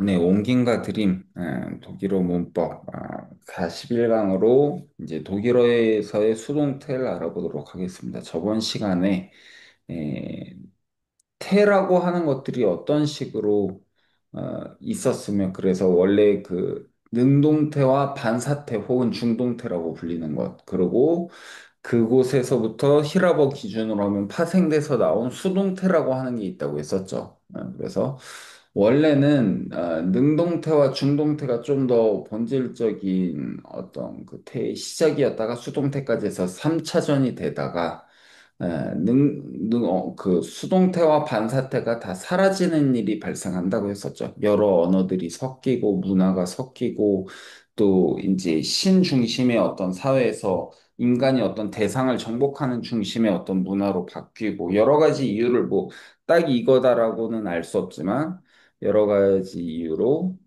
네, 옮김과 드림, 독일어 문법, 41강으로 이제 독일어에서의 수동태를 알아보도록 하겠습니다. 저번 시간에 에, 태라고 하는 것들이 어떤 식으로 있었으면, 그래서 원래 그 능동태와 반사태 혹은 중동태라고 불리는 것, 그리고 그곳에서부터 히라버 기준으로 하면 파생돼서 나온 수동태라고 하는 게 있다고 했었죠. 그래서 원래는 능동태와 중동태가 좀 더 본질적인 어떤 그 태의 시작이었다가 수동태까지 해서 3차전이 되다가 그 수동태와 반사태가 다 사라지는 일이 발생한다고 했었죠. 여러 언어들이 섞이고 문화가 섞이고 또 이제 신 중심의 어떤 사회에서 인간이 어떤 대상을 정복하는 중심의 어떤 문화로 바뀌고 여러 가지 이유를 뭐 딱 이거다라고는 알 수 없지만 여러 가지 이유로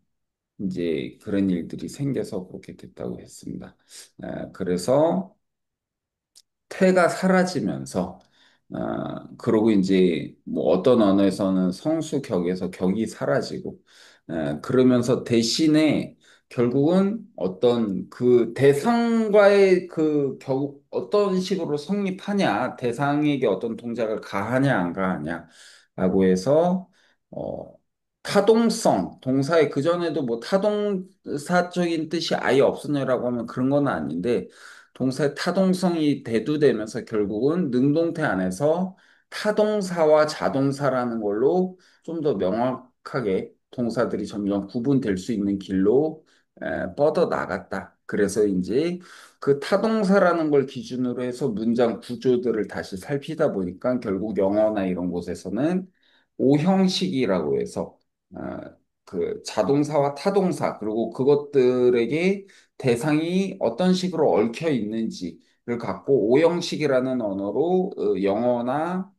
이제 그런 일들이 생겨서 그렇게 됐다고 했습니다. 그래서 태가 사라지면서 그러고 이제 뭐 어떤 언어에서는 성수 격에서 격이 사라지고 그러면서 대신에 결국은 어떤 그 대상과의 그 결국 어떤 식으로 성립하냐 대상에게 어떤 동작을 가하냐 안 가하냐라고 해서 어 타동성 동사의 그전에도 뭐 타동사적인 뜻이 아예 없었냐라고 하면 그런 건 아닌데 동사의 타동성이 대두되면서 결국은 능동태 안에서 타동사와 자동사라는 걸로 좀 더 명확하게 동사들이 점점 구분될 수 있는 길로 뻗어 나갔다. 그래서 이제 그 타동사라는 걸 기준으로 해서 문장 구조들을 다시 살피다 보니까 결국 영어나 이런 곳에서는 오형식이라고 해서 어, 그 자동사와 타동사 그리고 그것들에게 대상이 어떤 식으로 얽혀 있는지를 갖고 오형식이라는 언어로 영어나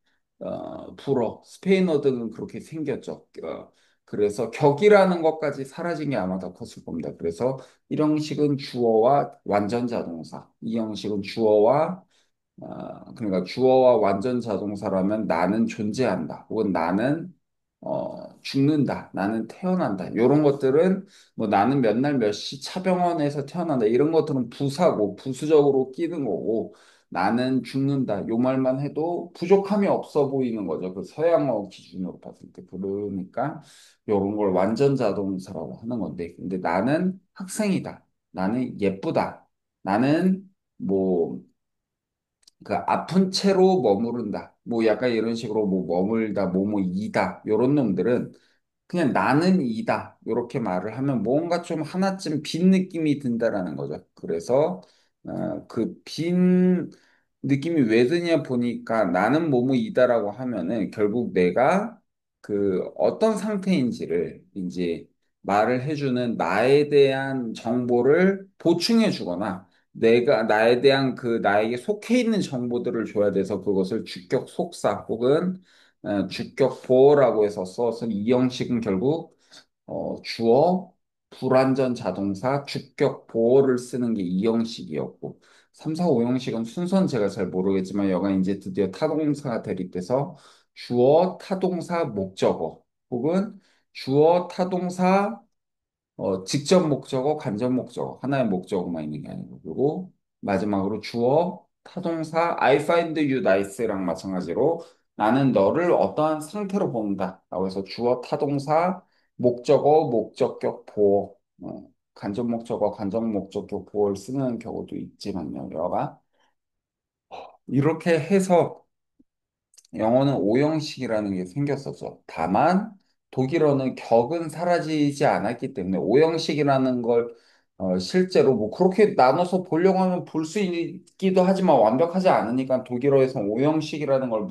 불어, 스페인어 등은 그렇게 생겼죠. 그래서 격이라는 것까지 사라진 게 아마 더 컸을 겁니다. 그래서 1형식은 주어와 완전 자동사, 2형식은 주어와 그러니까 주어와 완전 자동사라면 나는 존재한다. 혹은 나는 죽는다. 나는 태어난다. 이런 것들은 뭐 나는 몇 날 몇 시 차병원에서 태어난다. 이런 것들은 부사고 부수적으로 끼는 거고 나는 죽는다. 요 말만 해도 부족함이 없어 보이는 거죠. 그 서양어 기준으로 봤을 때. 그러니까 이런 걸 완전 자동사라고 하는 건데 근데 나는 학생이다. 나는 예쁘다. 나는 뭐 그 아픈 채로 머무른다. 뭐 약간 이런 식으로 뭐 머물다, 뭐뭐 이다. 요런 놈들은 그냥 나는 이다. 이렇게 말을 하면 뭔가 좀 하나쯤 빈 느낌이 든다라는 거죠. 그래서 그 빈 느낌이 왜 드냐 보니까 나는 뭐뭐 이다라고 하면은 결국 내가 그 어떤 상태인지를 이제 말을 해주는 나에 대한 정보를 보충해 주거나 내가 나에 대한 그 나에게 속해 있는 정보들을 줘야 돼서 그것을 주격 속사 혹은 주격 보어라고 해서 써서 이 형식은 결국 주어 불완전 자동사 주격 보어를 쓰는 게 이 형식이었고 3, 4, 5 형식은 순서는 제가 잘 모르겠지만 여간 이제 드디어 타동사가 대립돼서 주어 타동사 목적어 혹은 주어 타동사 직접 목적어, 간접 목적어, 하나의 목적어만 있는 게 아니고, 그리고 마지막으로 주어, 타동사, I find you nice랑 마찬가지로 나는 너를 어떠한 상태로 본다. 라고 해서 주어, 타동사, 목적어, 목적격, 보어, 간접 목적어, 간접 목적격, 보어를 쓰는 경우도 있지만요, 여가. 이렇게 해서 영어는 오형식이라는 게 생겼었죠. 다만 독일어는 격은 사라지지 않았기 때문에 오형식이라는 걸 실제로 뭐 그렇게 나눠서 보려고 하면 볼 수 있기도 하지만 완벽하지 않으니까 독일어에서 오형식이라는 걸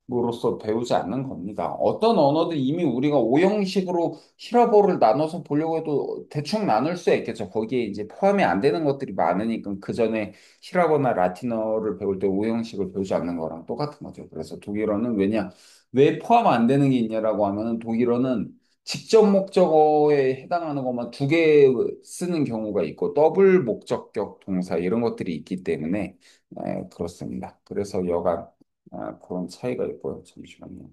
문법으로서 배우지 않는 겁니다. 어떤 언어든 이미 우리가 오형식으로 히라버를 나눠서 보려고 해도 대충 나눌 수 있겠죠. 거기에 이제 포함이 안 되는 것들이 많으니까 그 전에 히라버나 라틴어를 배울 때 오형식을 배우지 않는 거랑 똑같은 거죠. 그래서 독일어는 왜 포함 안 되는 게 있냐라고 하면은 독일어는 직접 목적어에 해당하는 것만 두 개 쓰는 경우가 있고 더블 목적격 동사 이런 것들이 있기 때문에 그렇습니다. 그래서 여간 그런 차이가 있고요. 잠시만요.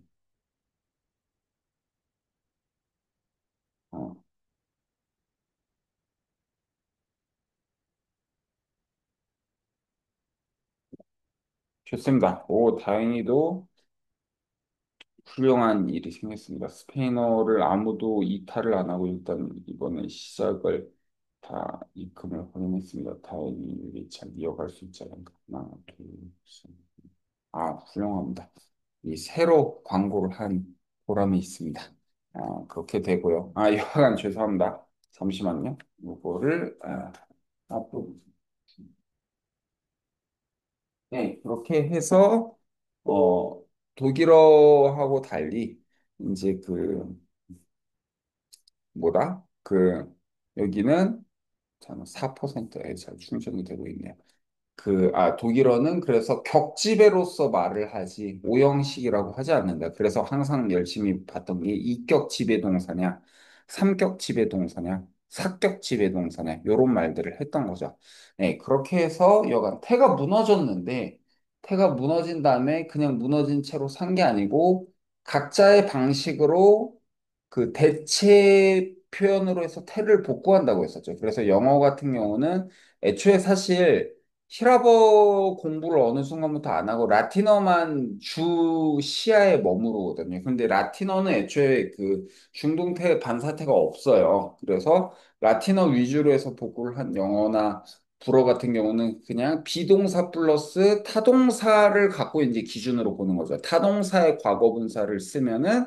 좋습니다. 오, 다행히도 훌륭한 일이 생겼습니다. 스페인어를 아무도 이탈을 안 하고 일단 이번에 시작을 다 입금을 확인했습니다. 다행히 이게 잘 이어갈 수 있지 않을까. 하나, 둘, 셋. 아, 훌륭합니다. 이 새로 광고를 한 보람이 있습니다. 그렇게 되고요. 여하간 죄송합니다. 잠시만요. 이거를 앞으로 네, 그렇게 해서 어 독일어하고 달리 이제 뭐다? 여기는 참 4%에 잘 충족이 되고 있네요. 독일어는 그래서 격지배로서 말을 하지, 오형식이라고 하지 않는다. 그래서 항상 열심히 봤던 게 이격 지배동사냐, 삼격 지배동사냐, 사격 지배동사냐, 요런 말들을 했던 거죠. 네, 그렇게 해서 여간 태가 무너졌는데, 태가 무너진 다음에 그냥 무너진 채로 산 게 아니고, 각자의 방식으로 그 대체 표현으로 해서 태를 복구한다고 했었죠. 그래서 영어 같은 경우는 애초에 사실 히라버 공부를 어느 순간부터 안 하고 라틴어만 주 시야에 머무르거든요. 근데 라틴어는 애초에 그 중동태 반사태가 없어요. 그래서 라틴어 위주로 해서 복구를 한 영어나 불어 같은 경우는 그냥 비동사 플러스 타동사를 갖고 이제 기준으로 보는 거죠. 타동사의 과거분사를 쓰면은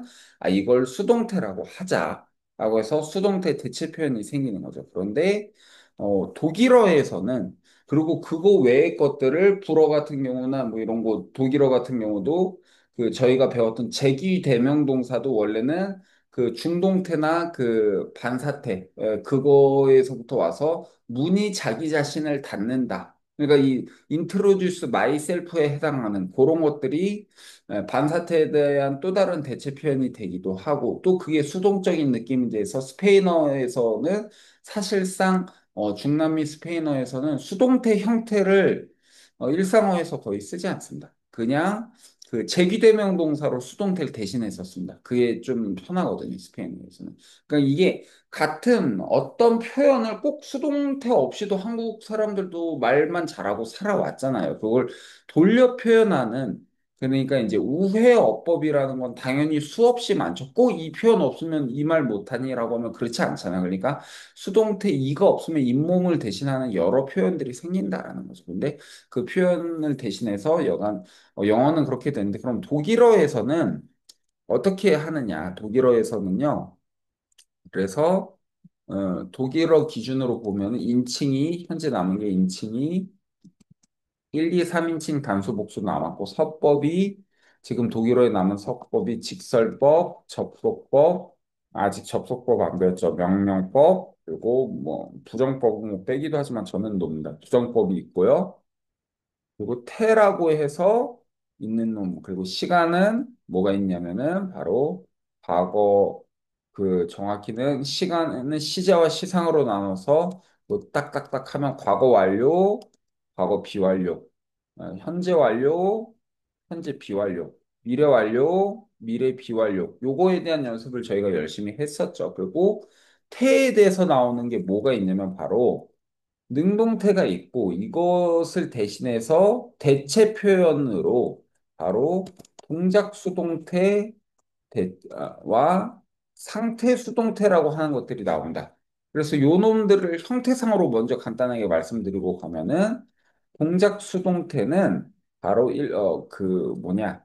이걸 수동태라고 하자라고 해서 수동태 대체 표현이 생기는 거죠. 그런데 독일어에서는 그리고 그거 외의 것들을 불어 같은 경우나 뭐 이런 거 독일어 같은 경우도 그 저희가 배웠던 제기 대명동사도 원래는 그 중동태나 그 반사태 그거에서부터 와서 문이 자기 자신을 닫는다. 그러니까 이 introduce myself에 해당하는 그런 것들이 반사태에 대한 또 다른 대체 표현이 되기도 하고 또 그게 수동적인 느낌이 돼서 스페인어에서는 사실상 중남미 스페인어에서는 수동태 형태를 일상어에서 거의 쓰지 않습니다. 그냥 그 제귀대명 동사로 수동태를 대신해서 씁니다. 그게 좀 편하거든요, 스페인어에서는. 그러니까 이게 같은 어떤 표현을 꼭 수동태 없이도 한국 사람들도 말만 잘하고 살아왔잖아요. 그걸 돌려 표현하는 그러니까 이제 우회 어법이라는 건 당연히 수없이 많죠. 꼭 이 표현 없으면 이 말 못하니라고 하면 그렇지 않잖아요. 그러니까 수동태 이가 없으면 잇몸을 대신하는 여러 표현들이 생긴다라는 거죠. 근데 그 표현을 대신해서 영어는 그렇게 되는데 그럼 독일어에서는 어떻게 하느냐? 독일어에서는요. 그래서 독일어 기준으로 보면 인칭이 현재 남은 게 인칭이 1, 2, 3인칭 단수 복수 남았고 서법이 지금 독일어에 남은 서법이 직설법, 접속법, 아직 접속법 안 배웠죠. 명령법, 그리고 뭐 부정법은 뭐 빼기도 하지만 저는 놉니다. 부정법이 있고요. 그리고 태라고 해서 있는 놈, 그리고 시간은 뭐가 있냐면은 바로 과거 정확히는 시간은 시제와 시상으로 나눠서 뭐 딱딱딱 하면 과거 완료, 과거 비완료, 현재 완료, 현재 비완료, 미래 완료, 미래 비완료. 요거에 대한 연습을 저희가 열심히 했었죠. 그리고 태에 대해서 나오는 게 뭐가 있냐면 바로 능동태가 있고 이것을 대신해서 대체 표현으로 바로 동작 수동태 와 상태 수동태라고 하는 것들이 나온다. 그래서 요 놈들을 형태상으로 먼저 간단하게 말씀드리고 가면은 동작 수동태는 바로 뭐냐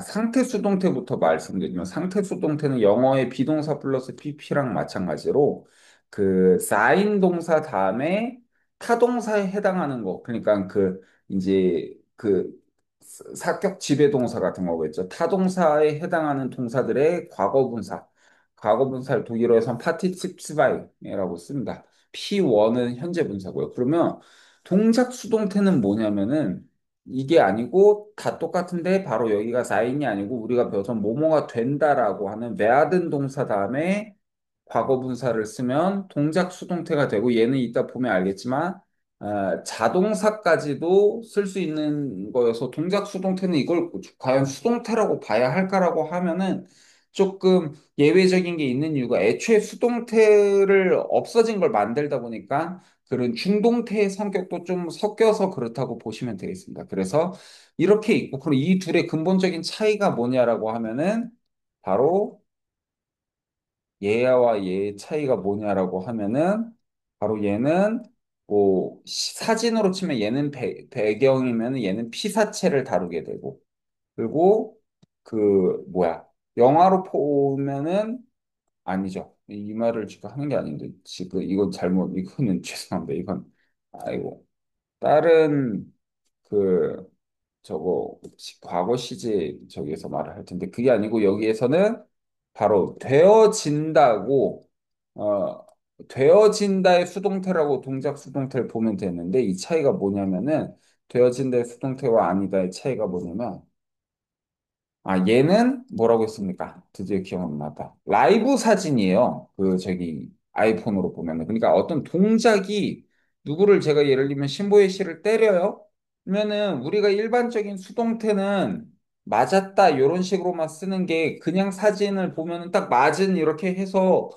상태 수동태부터 말씀드리면 상태 수동태는 영어의 비동사 플러스 pp랑 마찬가지로 그 쌓인 동사 다음에 타동사에 해당하는 거 그러니까 이제 사격 지배동사 같은 거겠죠. 타동사에 해당하는 동사들의 과거분사를 독일어에선 파티시프스바이라고 씁니다. P1은 현재 분사고요. 그러면 동작 수동태는 뭐냐면은 이게 아니고 다 똑같은데 바로 여기가 사인이 아니고 우리가 배워서 뭐뭐가 된다라고 하는 werden 동사 다음에 과거 분사를 쓰면 동작 수동태가 되고 얘는 이따 보면 알겠지만 자동사까지도 쓸 수 있는 거여서 동작 수동태는 이걸 과연 수동태라고 봐야 할까라고 하면은 조금 예외적인 게 있는 이유가 애초에 수동태를 없어진 걸 만들다 보니까 그런 중동태의 성격도 좀 섞여서 그렇다고 보시면 되겠습니다. 그래서 이렇게 있고, 그럼 이 둘의 근본적인 차이가 뭐냐라고 하면은 바로 얘와 얘의 차이가 뭐냐라고 하면은 바로 얘는 뭐 사진으로 치면 얘는 배경이면 얘는 피사체를 다루게 되고 그리고 그 뭐야 영화로 보면은 아니죠. 이 말을 지금 하는 게 아닌데 지금 이건 잘못 이거는 죄송합니다. 이건 아이고 다른 그 저거 과거 시제 저기에서 말을 할 텐데 그게 아니고 여기에서는 바로 되어진다고 어 되어진다의 수동태라고 동작 수동태를 보면 되는데 이 차이가 뭐냐면은 되어진다의 수동태와 아니다의 차이가 뭐냐면 아, 얘는 뭐라고 했습니까? 드디어 기억났다. 라이브 사진이에요. 그, 저기, 아이폰으로 보면은. 그러니까 어떤 동작이 누구를 제가 예를 들면 신보혜 씨를 때려요? 그러면은 우리가 일반적인 수동태는 맞았다, 이런 식으로만 쓰는 게 그냥 사진을 보면은 딱 맞은 이렇게 해서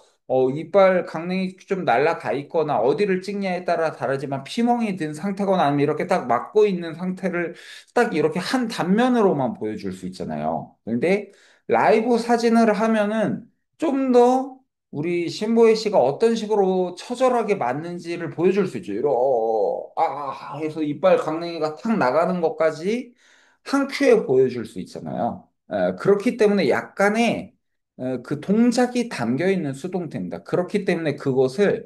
이빨 강냉이 좀 날아가 있거나 어디를 찍냐에 따라 다르지만 피멍이 든 상태거나 아니면 이렇게 딱 맞고 있는 상태를 딱 이렇게 한 단면으로만 보여줄 수 있잖아요. 근데 라이브 사진을 하면은 좀 더 우리 신보혜 씨가 어떤 식으로 처절하게 맞는지를 보여줄 수 있죠. 해서 이빨 강냉이가 탁 나가는 것까지 한 큐에 보여줄 수 있잖아요. 그렇기 때문에 약간의 그 동작이 담겨 있는 수동태입니다. 그렇기 때문에 그것을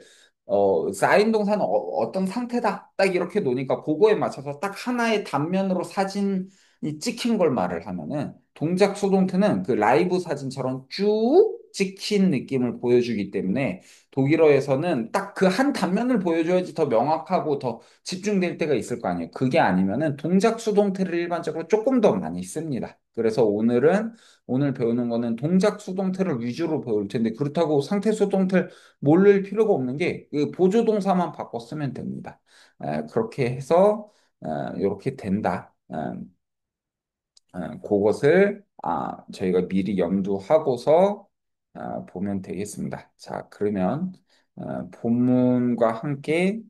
쌓인 동사는 어떤 상태다. 딱 이렇게 놓으니까 그거에 맞춰서 딱 하나의 단면으로 사진이 찍힌 걸 말을 하면은 동작 수동태는 그 라이브 사진처럼 쭉 찍힌 느낌을 보여주기 때문에 독일어에서는 딱 그 한 단면을 보여줘야지 더 명확하고 더 집중될 때가 있을 거 아니에요. 그게 아니면은 동작 수동태를 일반적으로 조금 더 많이 씁니다. 그래서 오늘 배우는 거는 동작 수동태를 위주로 배울 텐데 그렇다고 상태 수동태를 모를 필요가 없는 게그 보조 동사만 바꿔 쓰면 됩니다. 그렇게 해서 이렇게 된다. 그것을 저희가 미리 염두하고서 보면 되겠습니다. 자, 그러면 본문과 함께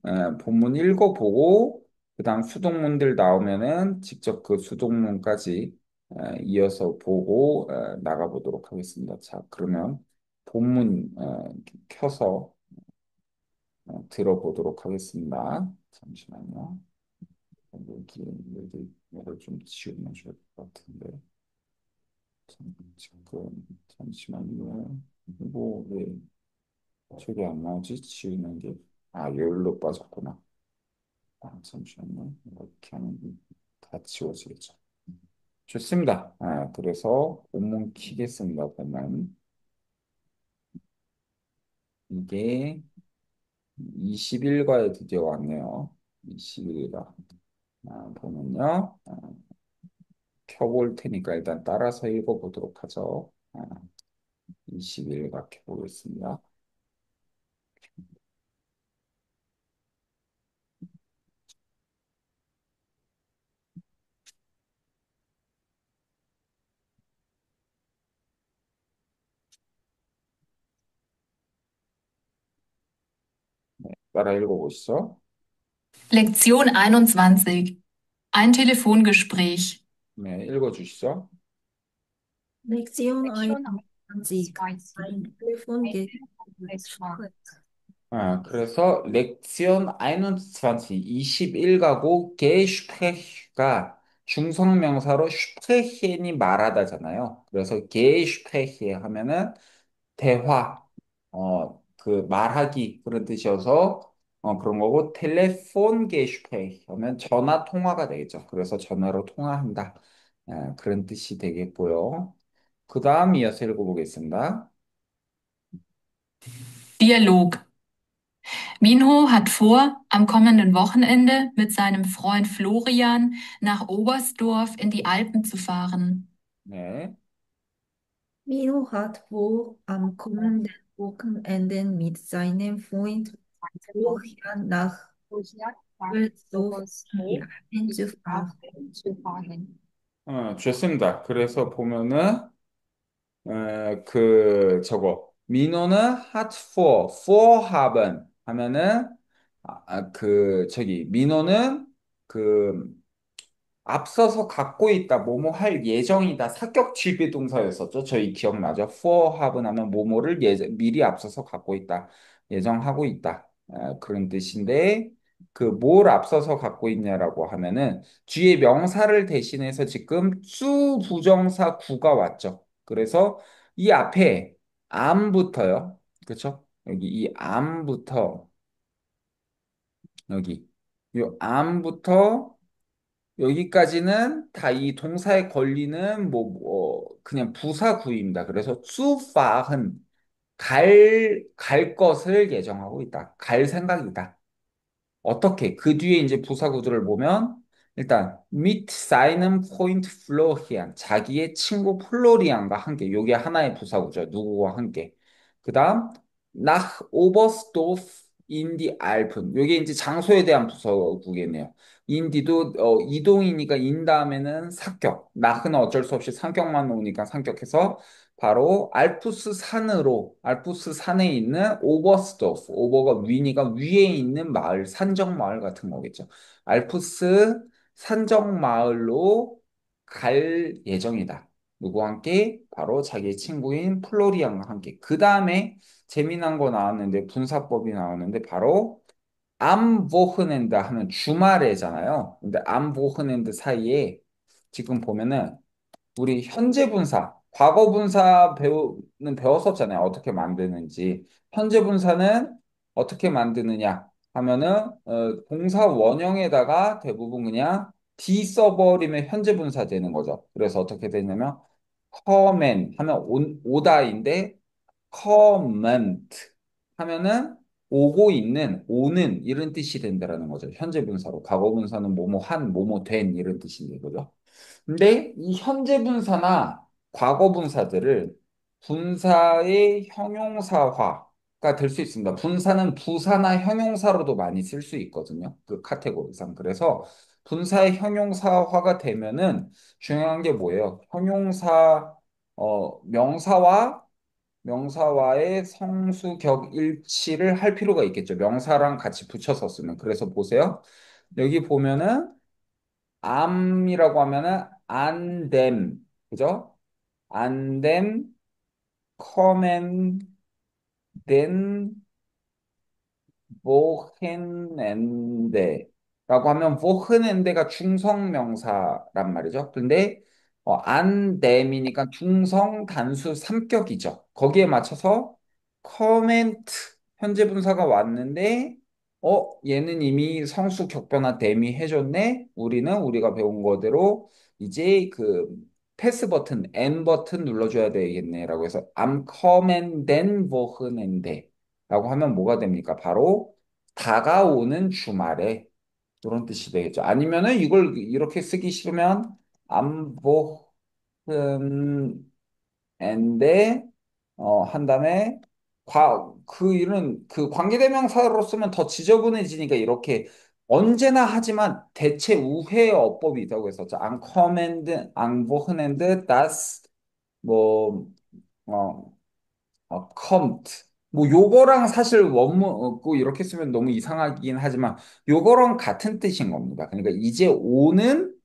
본문 읽어보고 그다음 수동문들 나오면은 직접 그 수동문까지 이어서 보고 나가보도록 하겠습니다. 자, 그러면 본문 켜서 들어보도록 하겠습니다. 잠시만요. 여기 이걸 좀 지우면 좋을 것 같은데. 잠시만요. 이거 왜 저게 안 나오지? 지우는 게. 여기로 빠졌구나. 잠시만요. 이렇게 하면 다 지워지겠죠. 좋습니다. 그래서 본문 키겠습니다. 보면 이게 21과에 드디어 왔네요. 21과. 보면요. 켜볼 테니까 일단 따라서 읽어보도록 하죠. 21과 켜보겠습니다. 따라 읽어보시죠. Lektion 21. Ein Telefongespräch. 네, 읽어주시죠. Lektion 21. Ein Telefongespräch. 그래서 렉션 21, 21가고 Gespräch가 중성명사로 sprechen 이 말하다잖아요. 그래서 Gespräch 하면은 대화, 그 말하기 그런 뜻이어서 그런 거고 Telefongespräch 하면 전화 통화가 되겠죠. 그래서 전화로 통화한다. 그런 뜻이 되겠고요. 그 다음 이어서 읽어보겠습니다. Dialog. Minho hat vor, am kommenden Wochenende mit seinem Freund Florian nach Oberstdorf in die Alpen zu fahren. 네. Milo hat vor, am kommenden Wochenende mit seinem Freund Florian nach Oberstdorf in die Alpen zu fahren. 좋습니다. 그래서 보면은 저거 민호는 hat vor, vorhaben 하면은 민호는 그 앞서서 갖고 있다, 뭐뭐 할 예정이다. 사격 지배 동사였었죠. 저희 기억나죠? vorhaben 하면 뭐뭐를 미리 앞서서 갖고 있다. 예정하고 있다. 그런 뜻인데, 그 뭘 앞서서 갖고 있냐라고 하면은 뒤에 명사를 대신해서 지금 수 부정사 구가 왔죠. 그래서 이 앞에 am부터요. 그렇죠? 여기 이 am부터 여기 이 am부터 여기까지는 다 이 동사에 걸리는 그냥 부사구입니다. 그래서 zu fahren 갈 것을 예정하고 있다. 갈 생각이다. 어떻게? 그 뒤에 이제 부사구들을 보면 일단 mit seinem Freund Florian 자기의 친구 플로리안과 함께 요게 하나의 부사구죠. 누구와 함께. 그다음 nach Oberstdorf in die Alpen 요게 이제 장소에 대한 부사구겠네요. 인디도 이동이니까 인 다음에는 상격. nach는 어쩔 수 없이 상격만 오니까 상격해서 바로 알프스 산에 있는 오버스도프, 오버가 위니까 위에 있는 마을, 산정 마을 같은 거겠죠. 알프스 산정 마을로 갈 예정이다. 누구와 함께? 바로 자기의 친구인 플로리안과 함께. 그 다음에 재미난 거 나왔는데, 분사법이 나왔는데, 바로 암 보흐넨드 하면 주말에잖아요. 근데 암 보흐넨드 사이에 지금 보면은 우리 현재 분사, 과거 분사 배웠었잖아요. 어떻게 만드는지. 현재 분사는 어떻게 만드느냐 하면은 동사 원형에다가 대부분 그냥 D 써버리면 현재 분사 되는 거죠. 그래서 어떻게 되냐면 커맨 하면 오다인데 comment 하면은 오고 있는 오는 이런 뜻이 된다라는 거죠. 현재 분사로. 과거 분사는 뭐뭐 한, 뭐뭐 된 이런 뜻이 되거죠. 근데 이 현재 분사나 과거 분사들을 분사의 형용사화가 될 수 있습니다. 분사는 부사나 형용사로도 많이 쓸 수 있거든요. 그 카테고리상. 그래서 분사의 형용사화가 되면은 중요한 게 뭐예요? 명사와의 성수격 일치를 할 필요가 있겠죠. 명사랑 같이 붙여서 쓰면. 그래서 보세요. 여기 보면은 암이라고 하면은 an them 그죠? an them come and then wohenende라고 하면 wohenende가 중성명사란 말이죠. 근데 an them이니까 중성 단수 삼격이죠. 거기에 맞춰서 comment 현재 분사가 왔는데 얘는 이미 성수 격변화 대미 해줬네. 우리는 우리가 배운 거대로 이제 그 패스 버튼, N 버튼 눌러줘야 되겠네라고 해서 am kommenden Wochenende 라고 하면 뭐가 됩니까? 바로 다가오는 주말에 이런 뜻이 되겠죠. 아니면은 이걸 이렇게 쓰기 싫으면 am Wochenende 한 다음에 그 일은 그 관계대명사로 쓰면 더 지저분해지니까 이렇게 언제나 하지만 대체 우회 어법이 있다고 했었죠. ankommend, anwochenende, das 뭐 컴트. 뭐 요거랑 사실 원문 고 이렇게 쓰면 너무 이상하긴 하지만 요거랑 같은 뜻인 겁니다. 그러니까 이제 오는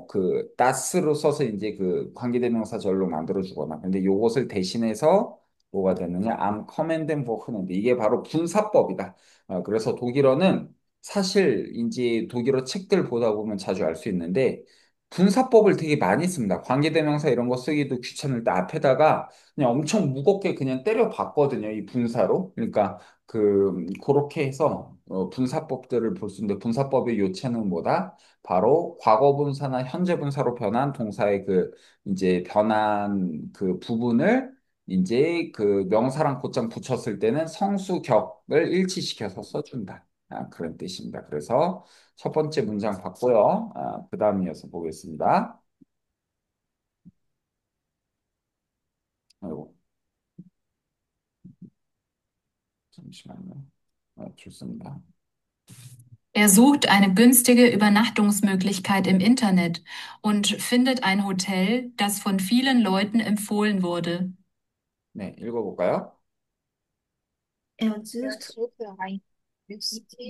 그 다스로 써서 이제 그 관계대명사절로 만들어 주거나 근데 요것을 대신해서 뭐가 되느냐 am kommenden Wochenende 이게 바로 분사법이다. 그래서 독일어는 사실 이제 독일어 책들 보다 보면 자주 알 수 있는데 분사법을 되게 많이 씁니다. 관계대명사 이런 거 쓰기도 귀찮을 때 앞에다가 그냥 엄청 무겁게 그냥 때려 봤거든요. 이 분사로. 그러니까 그렇게 해서 분사법들을 볼 수 있는데 분사법의 요체는 뭐다? 바로 과거 분사나 현재 분사로 변한 동사의 그 이제 변한 그 부분을 이제 그 명사랑 곧장 붙였을 때는 성수격을 일치시켜서 써준다. 그런 뜻입니다. 그래서 첫 번째 문장 봤고요. 그 다음 이어서 보겠습니다. 아이고, 잠시만요. 좋습니다. Er sucht eine günstige Übernachtungsmöglichkeit im Internet und findet ein Hotel, das von vielen Leuten empfohlen wurde. 네, 읽어볼까요? Er sucht Ich möchte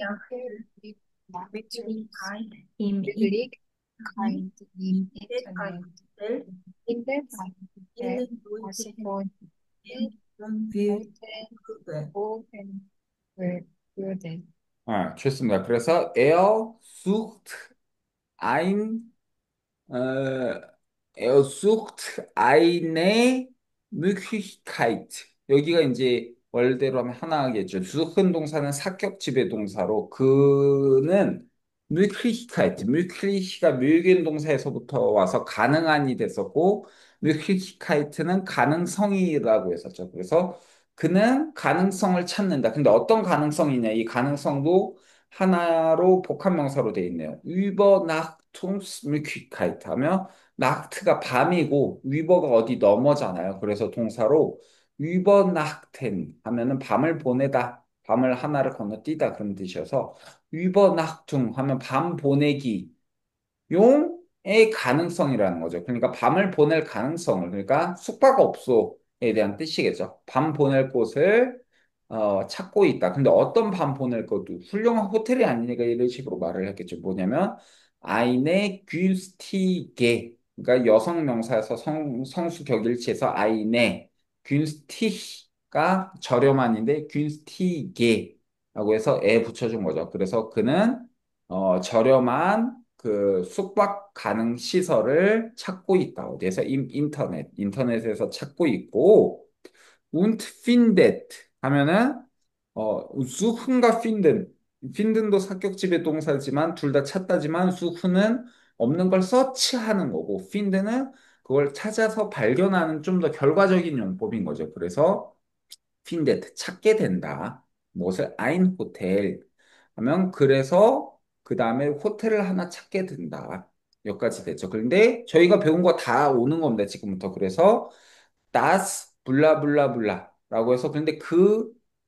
Möglichkeit im Internet mit aktuell vielen Leuten helfen würde. 아, 좋습니다. 그래서 er sucht ein Äh, er sucht eine Möglichkeit. 여기가 이제 원래대로 하면 하나겠죠. suchen 동사는 사격 지배 동사로 그는 Möglichkeit, 가 묘기인 동사에서부터 와서 가능한이 됐었고 Möglichkeit는 가능성이라고 했었죠. 그래서 그는 가능성을 찾는다. 근데 어떤 가능성이냐? 이 가능성도 하나로 복합명사로 돼 있네요. Übernachtungsmöglichkeit 하면 나트가 밤이고 위버가 어디 넘어잖아요. 그래서 동사로 übernachten 하면은 밤을 보내다, 밤을 하나를 건너뛰다 그런 뜻이어서 übernachtung 하면 밤 보내기 용의 가능성이라는 거죠. 그러니까 밤을 보낼 가능성을, 그러니까 숙박업소에 대한 뜻이겠죠. 밤 보낼 곳을 찾고 있다. 근데 어떤 밤 보낼 것도 훌륭한 호텔이 아니니까 이런 식으로 말을 했겠죠. 뭐냐면 eine günstige, 그러니까 여성 명사에서 성수 격일치에서 eine günstige가 저렴한인데 günstige라고 해서 에 붙여준 거죠. 그래서 그는 저렴한 그 숙박 가능 시설을 찾고 있다. 어디에서? 인터넷에서 찾고 있고, und findet 하면은 suchen과 finden도 사격지배 동사지만 둘 다 찾다지만 suchen 없는 걸 서치하는 거고, find는 그걸 찾아서 발견하는 좀 더 결과적인 용법인 거죠. 그래서 findet 찾게 된다. 무엇을? ein Hotel 하면 그래서 그 다음에 호텔을 하나 찾게 된다. 여기까지 됐죠. 그런데 저희가 배운 거 다 오는 겁니다. 지금부터. 그래서 das 블라블라블라라고 해서 근데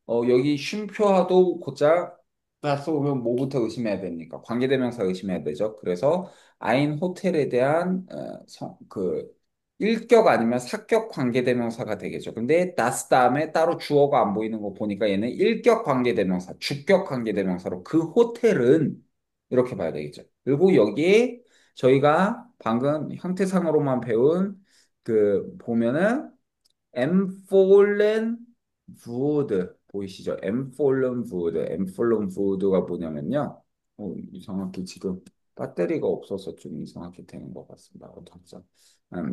여기 쉼표와도 곧잘 das 오면 뭐부터 의심해야 됩니까? 관계대명사 의심해야 되죠. 그래서 아인 호텔에 대한 일격 아니면 사격 관계대명사가 되겠죠. 근데 das 다음에 따로 주어가 안 보이는 거 보니까 얘는 일격 관계대명사, 주격 관계대명사로 그 호텔은 이렇게 봐야 되겠죠. 그리고 여기에 저희가 방금 형태상으로만 배운 보면은 empfohlen wurde 보이시죠? empfohlen wurde가 뭐냐면요. 이상하게 지금 배터리가 없어서 좀 이상하게 되는 것 같습니다. 어떡하죠?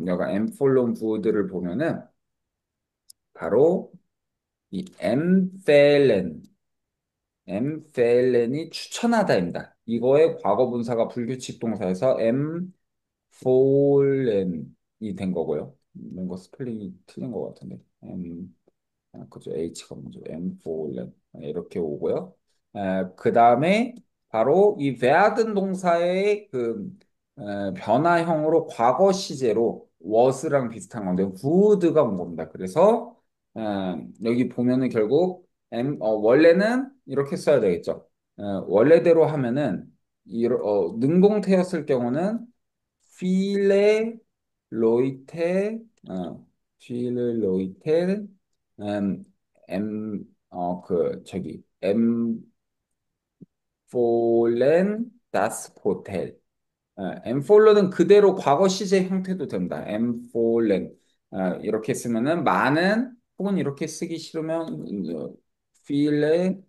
여가 empfohlen wurde를 보면은 바로 이 empfehlen이 추천하다입니다. 이거의 과거 분사가 불규칙 동사에서 empfohlen이 된 거고요. 뭔가 스펠링이 틀린 것 같은데. 그죠. H가 먼저 M4 이렇게 오고요. 그 다음에 바로 이 werden 동사의 변화형으로 과거 시제로 was랑 비슷한 건데 would가 온 겁니다. 그래서 여기 보면은 결국 원래는 이렇게 써야 되겠죠. 원래대로 하면은 능동태였을 경우는 viele Leute, viele Leute empfohlen das Hotel. empfohlen은 그대로 과거 시제 형태도 된다. empfohlen. 이렇게 쓰면은 많은 혹은 이렇게 쓰기 싫으면 viele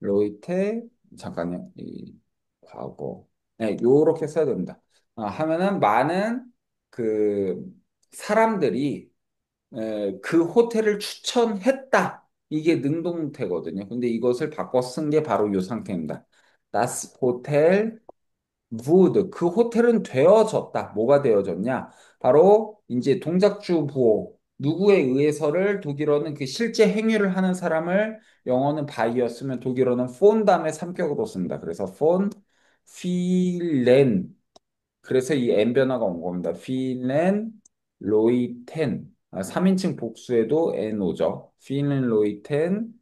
Leute 잠깐요. 이 과거. 네, 요렇게 써야 됩니다. 하면은 많은 그 사람들이 그 호텔을 추천했다. 이게 능동태거든요. 근데 이것을 바꿔 쓴 게 바로 이 상태입니다. Das Hotel would. 그 호텔은 되어졌다. 뭐가 되어졌냐? 바로 이제 동작주 부호. 누구에 의해서를 독일어는 그 실제 행위를 하는 사람을 영어는 by였으면 독일어는 von 다음에 삼격으로 씁니다. 그래서 von vielen 그래서 이 n 변화가 온 겁니다. 필렌 로이텐 3인칭 복수에도 n 오죠. 필렌 로이텐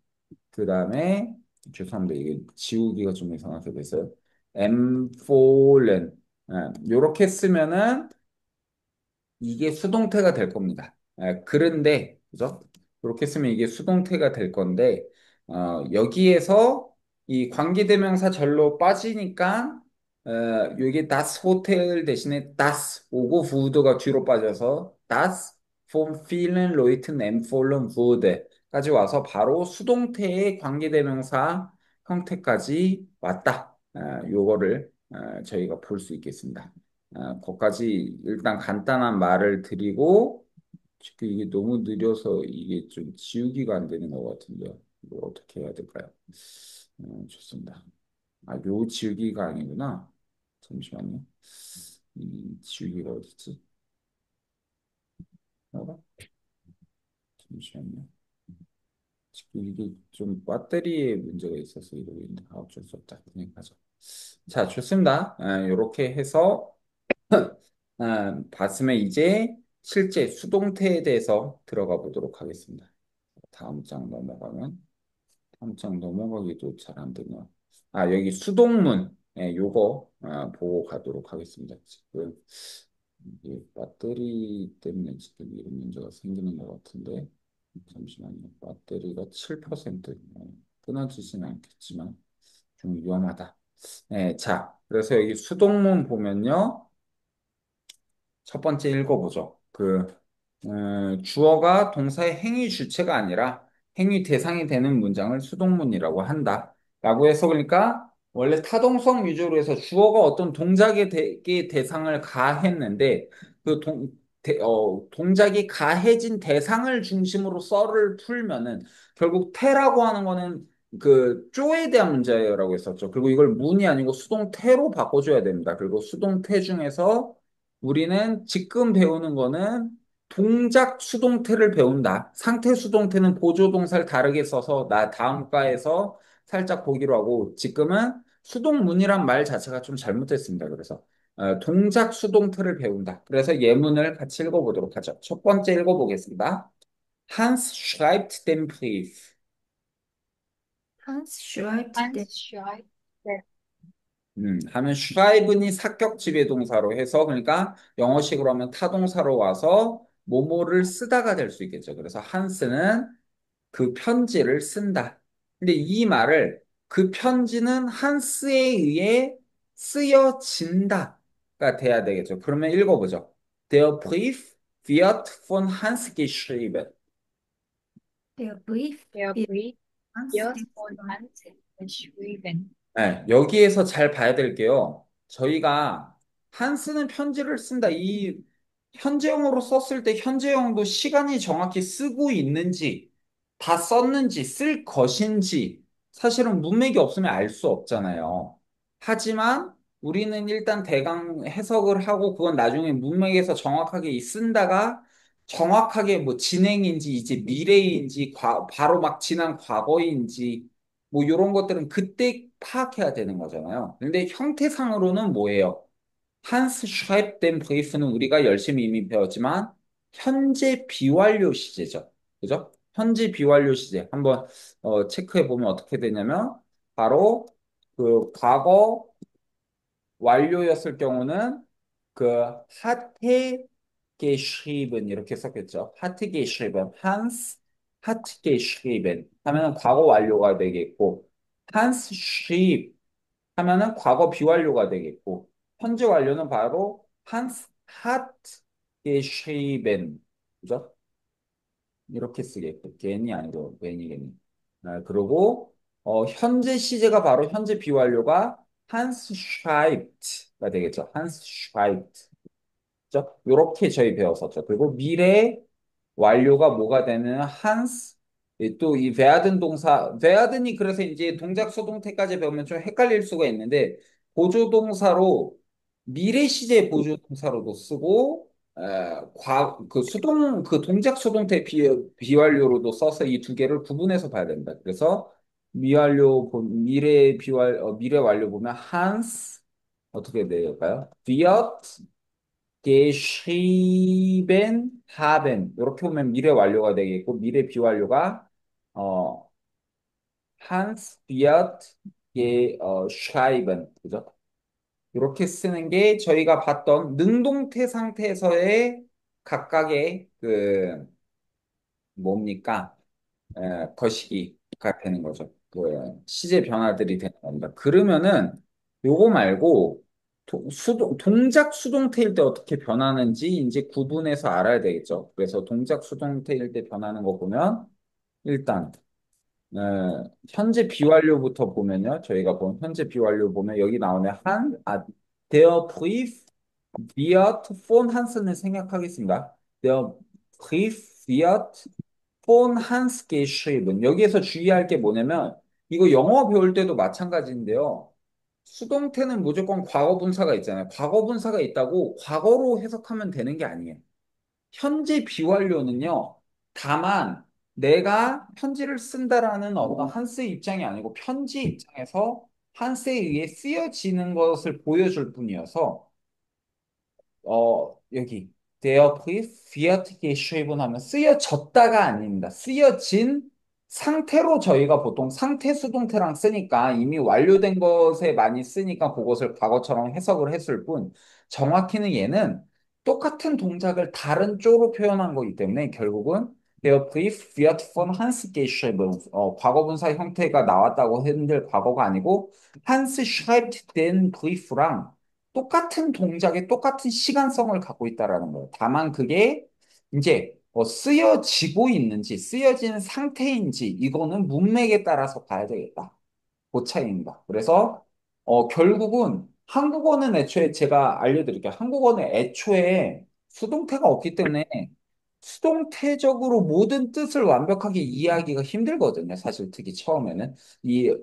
그 다음에 죄송합니다. 이게 지우기가 좀 이상하게 됐어요. 엠폴렌 요렇게 쓰면은 이게 수동태가 될 겁니다. 그런데 그죠? 이렇게 쓰면 이게 수동태가 될 건데 여기에서 이 관계대명사 절로 빠지니까 여기 das Hotel 대신에 das 오고 wurde가 뒤로 빠져서 das von vielen Leuten empfohlen wurde까지 와서 바로 수동태의 관계대명사 형태까지 왔다. 요거를 저희가 볼 수 있겠습니다. 거기까지 일단 간단한 말을 드리고 이게 너무 느려서 이게 좀 지우기가 안 되는 것 같은데요. 이거 어떻게 해야 될까요? 좋습니다. 요 지우기가 아니구나. 잠시만요. 이 지우기가 어딨지? 잠시만요. 지금 이게 좀 배터리에 문제가 있어서 이러고 있는데 어쩔 수 없다. 그냥 가죠. 자, 좋습니다. 이렇게 해서 봤으면 이제 실제 수동태에 대해서 들어가 보도록 하겠습니다. 다음 장 넘어가면 다음 장 넘어가기도 잘 안 되네요. 여기 수동문 요거 보고 가도록 하겠습니다. 지금 이게 배터리 때문에 지금 이런 문제가 생기는 것 같은데 잠시만요. 배터리가 7% 끊어지지는 않겠지만 좀 위험하다. 자, 그래서 여기 수동문 보면요. 첫 번째 읽어보죠. 주어가 동사의 행위 주체가 아니라 행위 대상이 되는 문장을 수동문이라고 한다. 라고 해서 그러니까 원래 타동성 위주로 해서 주어가 어떤 동작의 대상을 가했는데 동작이 가해진 대상을 중심으로 썰을 풀면은 결국 태라고 하는 거는 쪼에 대한 문제라고 했었죠. 그리고 이걸 문이 아니고 수동태로 바꿔줘야 됩니다. 그리고 수동태 중에서 우리는 지금 배우는 거는 동작 수동태를 배운다. 상태 수동태는 보조동사를 다르게 써서 나 다음 과에서 살짝 보기로 하고 지금은 수동문이란 말 자체가 좀 잘못됐습니다. 그래서 동작 수동태를 배운다. 그래서 예문을 같이 읽어보도록 하죠. 첫 번째 읽어보겠습니다. Hans schreibt den Brief. Hans schreibt den Hans schreibt den 하면 schreiben이 사격 지배동사로 해서 그러니까 영어식으로 하면 타동사로 와서 뭐뭐를 쓰다가 될 수 있겠죠. 그래서 한스는 그 편지를 쓴다. 근데 이 말을 그 편지는 한스에 의해 쓰여진다가 돼야 되겠죠. 그러면 읽어보죠. Der Brief wird von Hans geschrieben. Der Brief Der wird Brief Hans wird von geschrieben. Hans geschrieben. 네, 여기에서 잘 봐야 될 게요. 저희가 한스는 편지를 쓴다. 이 현재형으로 썼을 때 현재형도 시간이 정확히 쓰고 있는지, 다 썼는지, 쓸 것인지, 사실은 문맥이 없으면 알 수 없잖아요. 하지만 우리는 일단 대강 해석을 하고 그건 나중에 문맥에서 정확하게 쓴다가 정확하게 뭐 진행인지 이제 미래인지 바로 막 지난 과거인지 뭐 이런 것들은 그때 파악해야 되는 거잖아요. 근데 형태상으로는 뭐예요? 한스 슈하입 된 브리프는 우리가 열심히 이미 배웠지만 현재 비완료 시제죠. 그죠? 현재 비완료 시제. 한번 체크해 보면 어떻게 되냐면 바로 과거 완료였을 경우는 hatte geschrieben 이렇게 썼겠죠. hatte geschrieben, Hans hat geschrieben 하면은 과거 완료가 되겠고 Hans schrieb 하면은 과거 비완료가 되겠고 현재 완료는 바로 Hans hat geschrieben 그죠? 이렇게 쓰겠고 괜히 아니고 괜히 그리고 현재 시제가 바로 현재 비완료가 Hans schreibt가 되겠죠. Hans schreibt 그죠? 요렇게 저희 배웠었죠. 그리고 미래 완료가 뭐가 되는 한스 또 이 werden 동사 werden이 그래서 이제 동작 수동태까지 배우면 좀 헷갈릴 수가 있는데 보조동사로 미래 시제 보조동사로도 쓰고 동작 수동태 비완료로도 써서 이 두 개를 구분해서 봐야 된다. 그래서 미래 완료 보면 한스 어떻게 될까요? wird geschrieben haben 이렇게 보면 미래 완료가 되겠고 미래 비완료가 어, Hans wird schreiben 그죠? 이렇게 쓰는 게 저희가 봤던 능동태 상태에서의 각각의 뭡니까? 거시기가 되는 거죠. 시제 변화들이 되는 겁니다. 그러면은 요거 말고 동작 수동태일 때 어떻게 변하는지 이제 구분해서 알아야 되겠죠. 그래서 동작 수동태일 때 변하는 거 보면 일단 현재 비완료부터 보면요. 저희가 본 현재 비완료 보면 여기 나오네 der Brief wird von Hans는 생략하겠습니다. Der Brief wird von Hans geschrieben. 여기에서 주의할 게 뭐냐면 이거 영어 배울 때도 마찬가지인데요. 수동태는 무조건 과거 분사가 있잖아요. 과거 분사가 있다고 과거로 해석하면 되는 게 아니에요. 현재 비완료는요. 다만 내가 편지를 쓴다라는 어떤 한스의 입장이 아니고 편지 입장에서 한스에 의해 쓰여지는 것을 보여줄 뿐이어서 여기 Der Brief wird geschrieben 하면 쓰여졌다가 아닙니다. 쓰여진 상태로 저희가 보통 상태 수동태랑 쓰니까 이미 완료된 것에 많이 쓰니까 그것을 과거처럼 해석을 했을 뿐 정확히는 얘는 똑같은 동작을 다른 쪽으로 표현한 거기 때문에 결국은 Der Brief wird von Hans geschrieben 과거분사 형태가 나왔다고 했는데 과거가 아니고 Hans schreibt den Brief랑 똑같은 동작에 똑같은 시간성을 갖고 있다라는 거예요. 다만 그게 이제 쓰여지고 있는지 쓰여진 상태인지 이거는 문맥에 따라서 봐야 되겠다. 그 차이입니다. 그래서 결국은 한국어는 애초에 제가 알려드릴게요. 한국어는 애초에 수동태가 없기 때문에 수동태적으로 모든 뜻을 완벽하게 이해하기가 힘들거든요. 사실 특히 처음에는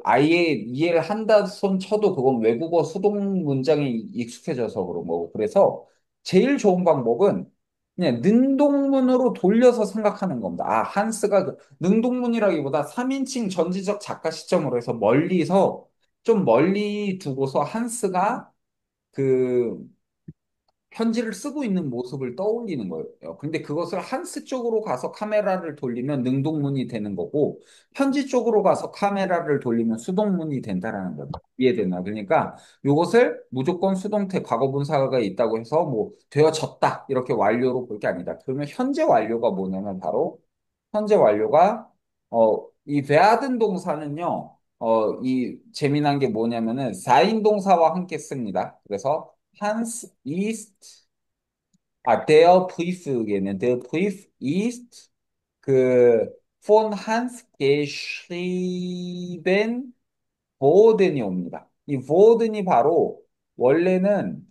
아예 이해를 한다 손 쳐도 그건 외국어 수동 문장에 익숙해져서 그런 거고. 그래서 제일 좋은 방법은 그냥 능동문으로 돌려서 생각하는 겁니다. 한스가 능동문이라기보다 3인칭 전지적 작가 시점으로 해서 멀리서 좀 멀리 두고서 한스가 그 편지를 쓰고 있는 모습을 떠올리는 거예요. 근데 그것을 한스 쪽으로 가서 카메라를 돌리면 능동문이 되는 거고, 편지 쪽으로 가서 카메라를 돌리면 수동문이 된다라는 거예요. 이해되나? 그러니까 이것을 무조건 수동태 과거분사가 있다고 해서 뭐 되어졌다 이렇게 완료로 볼 게 아니다. 그러면 현재 완료가 뭐냐면 바로 현재 완료가 이 werden 동사는요. 이 재미난 게 뭐냐면은 4인 동사와 함께 씁니다. 그래서 Hans ist der Briefgeber. Der Brief ist von Hans geschrieben 워든이 옵니다. 이 워든이 바로 원래는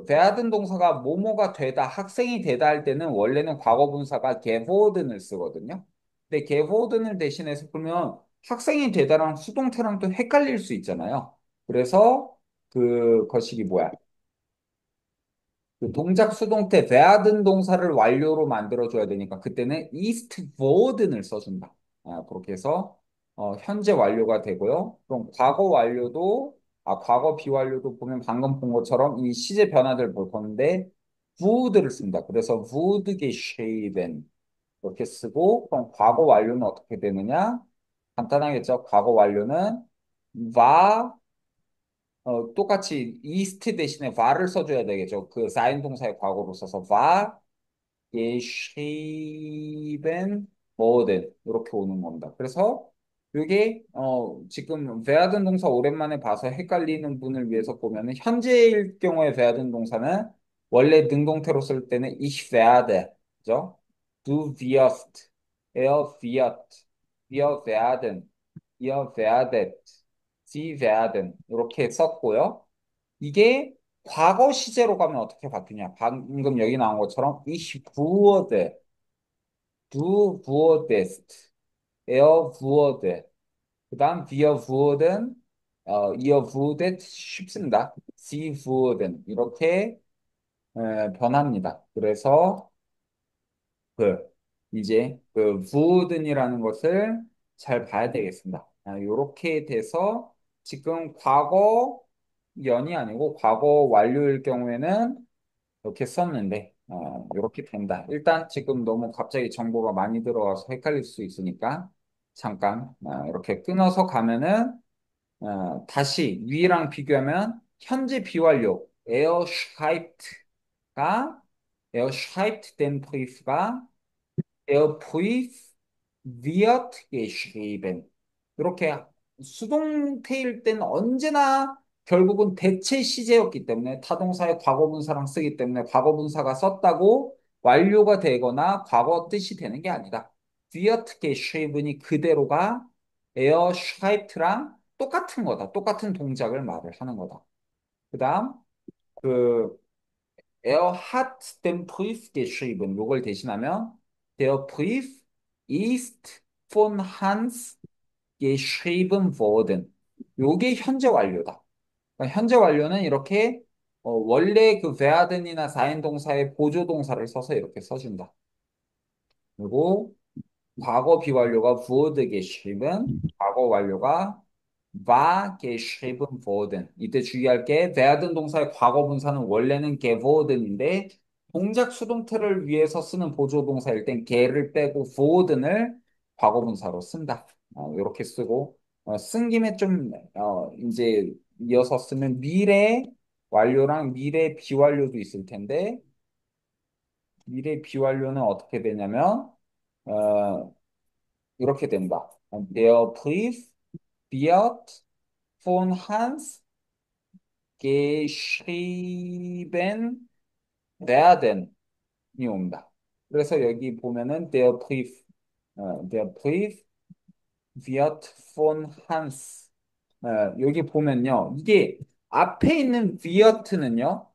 werden 동사가 뭐뭐가 되다, 학생이 되다 할 때는 원래는 과거 분사가 geworden 쓰거든요. 근데 geworden을 대신해서 그러면 학생이 되다랑 수동태랑 또 헷갈릴 수 있잖아요. 그래서 그 거식이 뭐야? 그 동작 수동태 werden 동사를 완료로 만들어줘야 되니까 그때는 ist worden을 써준다. 그렇게 해서 현재 완료가 되고요. 그럼 과거 완료도 과거 비완료도 보면 방금 본 것처럼 이 시제 변화들 볼 건데 would를 씁니다. 그래서 would geschrieben 이렇게 쓰고 그럼 과거 완료는 어떻게 되느냐? 간단하겠죠. 과거 완료는 war 똑같이 ist 대신에 war를 써줘야 되겠죠. 그 사인 동사의 과거로 써서 war geschrieben worden 이렇게 오는 겁니다. 그래서 이게 지금 werden 동사 오랜만에 봐서 헷갈리는 분을 위해서 보면은 현재일 경우에 werden 동사는 원래 능동태로 쓸 때는 ich werde, 그죠? Du wirst, er wird, wir werden, ihr werdet, sie werden 이렇게 썼고요. 이게 과거 시제로 가면 어떻게 바뀌냐? 방금 여기 나온 것처럼 ich wurde, du wurdest, er wurde, 그다음 wir wurden, ihr wurdet 쉽습니다. sie wurden 이렇게 변합니다. 그래서 그 이제 wurden이라는 것을 잘 봐야 되겠습니다. 이렇게 돼서 지금 과거 연이 아니고 과거 완료일 경우에는 이렇게 썼는데 이렇게 된다. 일단 지금 너무 갑자기 정보가 많이 들어와서 헷갈릴 수 있으니까 잠깐 이렇게 끊어서 가면은 다시 위랑 비교하면 현재 비완료 er schreibt den Brief가 der Brief wird geschrieben. 이렇게 수동태일 때는 언제나 결국은 대체 시제였기 때문에 타동사의 과거분사랑 쓰기 때문에 과거분사가 썼다고 완료가 되거나 과거 뜻이 되는 게 아니다. wird geschriben이 그대로가 er schreibt랑 똑같은 거다. 똑같은 동작을 말을 하는 거다. 그 다음, 그, er hat den Brief geschrieben. 요걸 대신하면, der Brief ist von Hans geschrieben worden. 요게 현재 완료다. 그러니까 현재 완료는 이렇게, 원래 그 werden이나 sein 동사의 보조 동사를 써서 이렇게 써준다. 그리고 과거 비완료가 wurde geschrieben, 과거 완료가 war geschrieben worden. 이때 주의할 게 werden 동사의 과거 분사는 원래는 geworden인데 동작 수동태를 위해서 쓰는 보조 동사일 땐 ge를 빼고 worden을 과거 분사로 쓴다. 이렇게 쓰고 쓴 김에 좀 이제 이어서 쓰면 미래 완료랑 미래 비완료도 있을 텐데 미래 비완료는 어떻게 되냐면 어, 이렇게 된다. Der Brief wird von Hans geschrieben werden 이 옵니다. 그래서 여기 보면은 der Brief wird von Hans 여기 보면요. 이게 앞에 있는 wirt는요.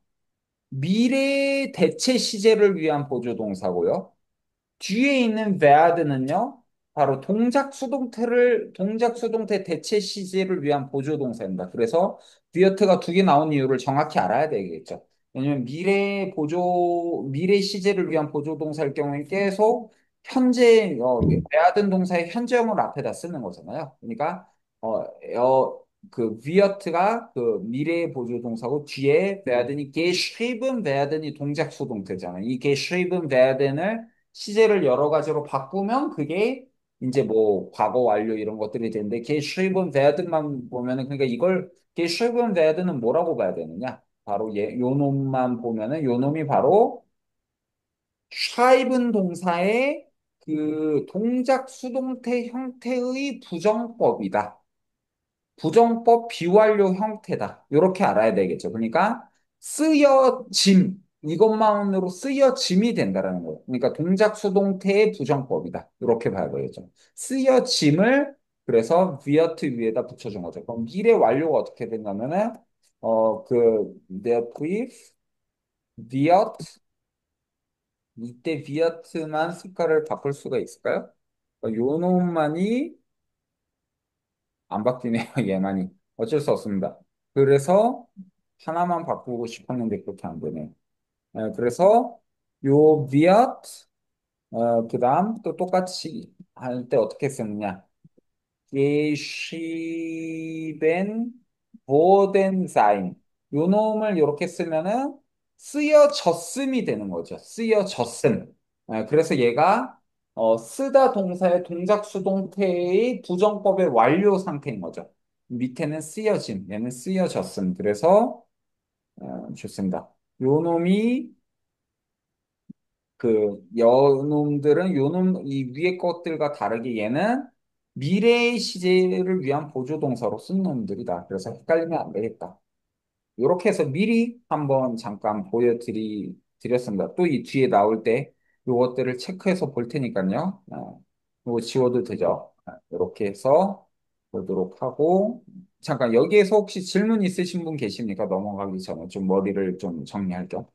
미래 대체 시제를 위한 보조 동사고요. 뒤에 있는 werd는요, 바로 동작 수동태 대체 시제를 위한 보조 동사입니다. 그래서 위어트가 두 개 나온 이유를 정확히 알아야 되겠죠. 왜냐면 미래 시제를 위한 보조 동사일 경우에 계속 werden 동사의 현재형을 앞에다 쓰는 거잖아요. 그러니까, 그 위어트가 그 미래의 보조 동사고 뒤에 werden이 geschrieben werden이 동작 수동태잖아요. 이 geschrieben werden을 시제를 여러 가지로 바꾸면 그게 이제 뭐 과거 완료 이런 것들이 되는데 geschrieben werden만 보면은 그러니까 이걸 geschrieben werden은 뭐라고 봐야 되느냐? 바로 요 놈만 보면은 요 놈이 바로 schreiben 동사의 그 동작 수동태 형태의 부정법이다. 부정법 비완료 형태다. 이렇게 알아야 되겠죠. 그러니까 쓰여짐 이것만으로 쓰여짐이 된다라는 거예요. 그러니까 동작 수동태의 부정법이다. 이렇게 봐야 되겠죠. 쓰여짐을 그래서 wird 위에다 붙여준 거죠. 그럼 미래 완료가 어떻게 된다면은 der Brief wird 이때 wirt만 색깔을 바꿀 수가 있을까요? 요 놈만이 안 바뀌네요, 얘만이. 어쩔 수 없습니다. 그래서 하나만 바꾸고 싶었는데 그렇게 안 되네요. 그래서 요 wird, 그 다음 또 똑같이 할 때 어떻게 쓰느냐. geschrieben worden sein. 요 놈을 이렇게 쓰면은 쓰여졌음이 되는 거죠. 쓰여졌음. 그래서 얘가 쓰다 동사의 동작 수동태의 부정법의 완료 상태인 거죠. 밑에는 쓰여짐, 얘는 쓰여졌음. 그래서 좋습니다. 요 놈이 그 요놈들은 요놈 이 위에 것들과 다르게 얘는 미래의 시제를 위한 보조 동사로 쓴 놈들이다. 그래서 헷갈리면 안 되겠다. 이렇게 해서 미리 한번 잠깐 드렸습니다. 또 이 뒤에 나올 때 요것들을 체크해서 볼 테니까요. 요거 지워도 되죠. 이렇게 해서 보도록 하고 잠깐 여기에서 혹시 질문 있으신 분 계십니까? 넘어가기 전에 좀 머리를 좀 정리할 겸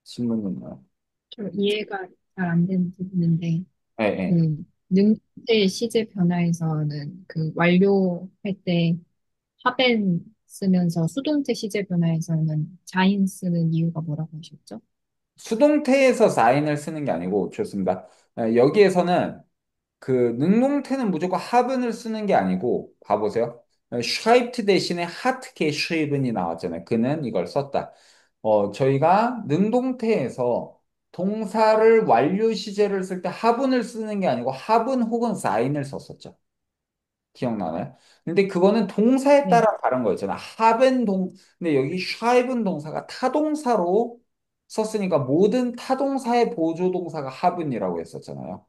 질문은요. 좀 이해가 잘 안 되는 부분인데, 예, 예. 그 능태 시제 변화에서는 그 완료할 때 하벤 쓰면서 수동태 시제 변화에서는 자인 쓰는 이유가 뭐라고 하셨죠? 수동태에서 사인을 쓰는 게 아니고 좋습니다. 여기에서는 그 능동태는 무조건 하분을 쓰는 게 아니고 봐보세요. schreibt 대신에 hat geschriben이 나왔잖아요. 그는 이걸 썼다. 저희가 능동태에서 동사를 완료 시제를 쓸 때 하분을 쓰는 게 아니고 하분 혹은 사인을 썼었죠. 기억나나요? 근데 그거는 동사에 네. 따라 다른 거였잖아. 근데 여기 schreiben 동사가 타동사로 썼으니까 모든 타동사의 보조 동사가 하분이라고 했었잖아요.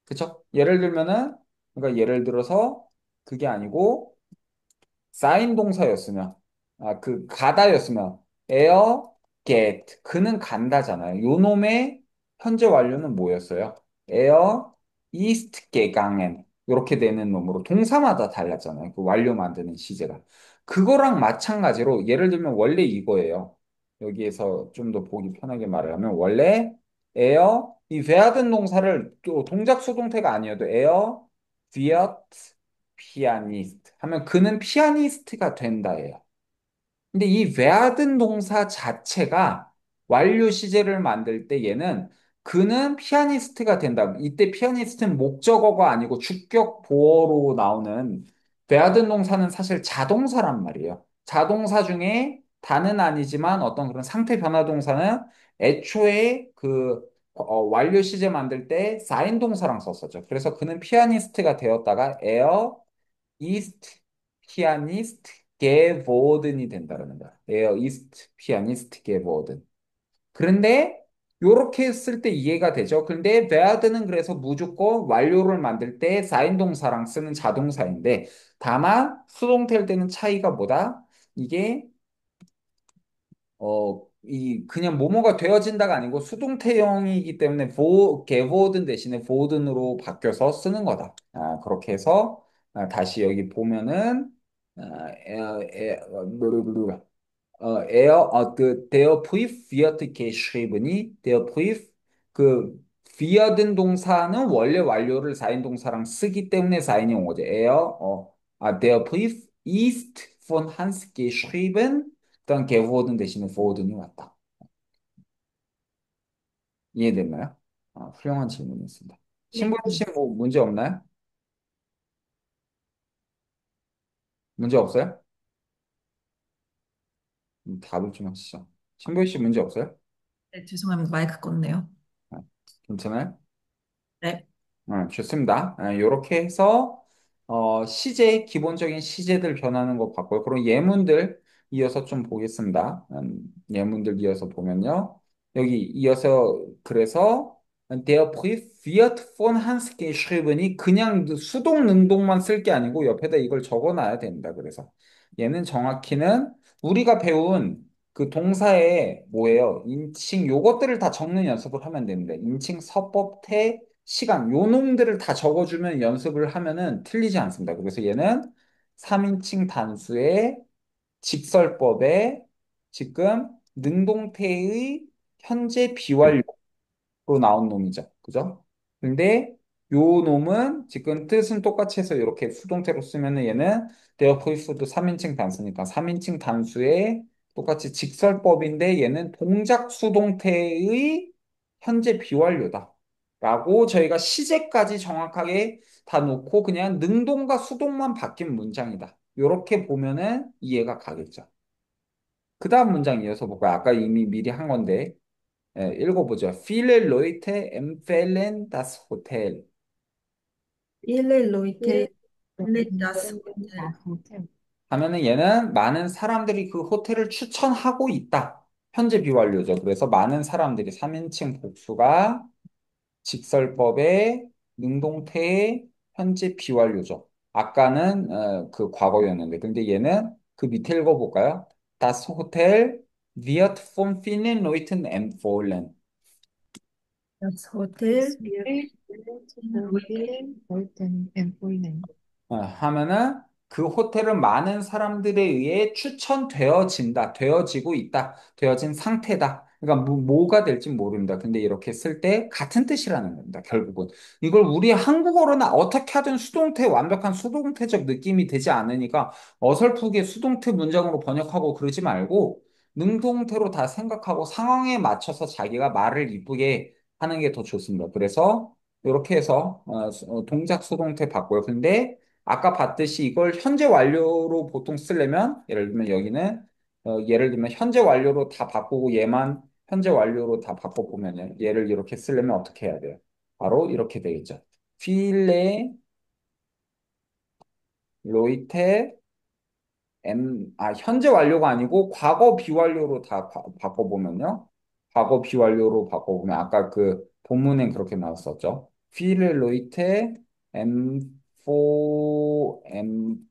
그쵸? 예를 들면은 그러니까 예를 들어서 그게 아니고 쌓인 동사였으면, 그 가다였으면, air, get. 그는 간다잖아요. 요 놈의 현재 완료는 뭐였어요? air, ist gegangen. 이렇게 되는 놈으로 동사마다 달랐잖아요. 그 완료 만드는 시제가. 그거랑 마찬가지로 예를 들면 원래 이거예요. 여기에서 좀 더 보기 편하게 말하면 원래 air, 이 werden 동사를 또 동작 수동태가 아니어도 air, wird, 피아니스트 하면 그는 피아니스트가 된다예요. 근데 이 werden 동사 자체가 완료 시제를 만들 때 얘는 그는 피아니스트가 된다. 이때 피아니스트는 목적어가 아니고 주격 보어로 나오는 werden 동사는 사실 자동사란 말이에요. 자동사 중에 다는 아니지만 어떤 그런 상태 변화 동사는 애초에 완료 시제 만들 때 쌓인 동사랑 썼었죠. 그래서 그는 피아니스트가 되었다가 에어 이스트 피아니스트 게보든이 된다는 거야. 에어 이스트 피아니스트 게보든. 그런데 요렇게 했을 때 이해가 되죠. 그런데 베아드는 그래서 무조건 완료를 만들 때 사인 동사랑 쓰는 자동사인데 다만 수동태일 때는 차이가 뭐다? 이게 이 그냥 뭐뭐가 되어진다가 아니고 수동태형이기 때문에 게보든 대신에 보든으로 바뀌어서 쓰는 거다. 그렇게 해서 다시 여기 보면은 der Brief wird geschrieben. Der Brief werden 동사는 원래 완료를 4인 동사랑 쓰기 때문에 4인이 온 거죠. der Brief ist von Hans geschrieben. 일단 geworden 대신에 forward이 왔다. 이해됐나요? 훌륭한 질문이었습니다. 네. 신보라 씨뭐 문제 없나요? 문제 없어요? 답을 좀 하시죠. 신보라 씨 문제 없어요? 네, 죄송합니다. 마이크 껐네요. 아, 괜찮아요? 네. 좋습니다. 이렇게 해서 기본적인 시제들 변하는 거 봤고요. 그럼 예문들 이어서 좀 보겠습니다. 예문들 이어서 보면요. 여기 이어서 그래서 Der Brief wird von Hans geschrieben이 그냥 수동 능동만 쓸 게 아니고 옆에다 이걸 적어놔야 된다. 그래서 얘는 정확히는 우리가 배운 그 동사의 뭐예요? 인칭 요것들을 다 적는 연습을 하면 되는데 인칭 서법 태 시간 요 놈들을 다 적어주면 연습을 하면은 틀리지 않습니다. 그래서 얘는 3인칭 단수의 직설법에 지금 능동태의 현재 비완료로 나온 놈이죠. 그죠? 근데 요 놈은 지금 뜻은 똑같이 해서 이렇게 수동태로 쓰면은 얘는 데어포이스도 3인칭 단수니까 3인칭 단수의 똑같이 직설법인데 얘는 동작 수동태의 현재 비완료다. 라고 저희가 시제까지 정확하게 다 놓고 그냥 능동과 수동만 바뀐 문장이다. 이렇게 보면은 이해가 가겠죠. 그 다음 문장 이어서 볼까요? 아까 이미 미리 한 건데 읽어보죠. Viele Leute empfehlen das Hotel. Viele Leute 네. empfehlen das Hotel. 하면은 얘는 많은 사람들이 그 호텔을 추천하고 있다. 현재 비완료죠. 그래서 많은 사람들이 3인칭 복수가 직설법의 능동태의 현재 비완료죠. 아까는 그 과거였는데, 근데 얘는 그 밑에 읽어볼까요? Das Hotel wird von vielen Leuten empfohlen. Das Hotel wird 네. vielen Leuten 볼튼 앤 폴렌. 하면은 그 호텔은 많은 사람들에 의해 추천되어진다, 되어지고 있다, 되어진 상태다. 그러니까 뭐가 될지 모릅니다. 근데 이렇게 쓸 때 같은 뜻이라는 겁니다. 결국은 이걸 우리 한국어로는 어떻게 하든 수동태 완벽한 수동태적 느낌이 되지 않으니까 어설프게 수동태 문장으로 번역하고 그러지 말고 능동태로 다 생각하고 상황에 맞춰서 자기가 말을 이쁘게 하는 게 더 좋습니다. 그래서 이렇게 해서 동작 수동태 바꿔요. 근데 아까 봤듯이 이걸 현재 완료로 보통 쓰려면 예를 들면 여기는 예를 들면 현재 완료로 다 바꾸고 얘만 현재 완료로 다 바꿔보면요. 얘를 이렇게 쓰려면 어떻게 해야 돼요? 바로 이렇게 되겠죠. 필레 로이테 현재 완료가 아니고 과거 비완료로 다 바꿔보면요. 과거 비완료로 바꿔보면 아까 그 본문엔 그렇게 나왔었죠. 필레 로이테 empfohlen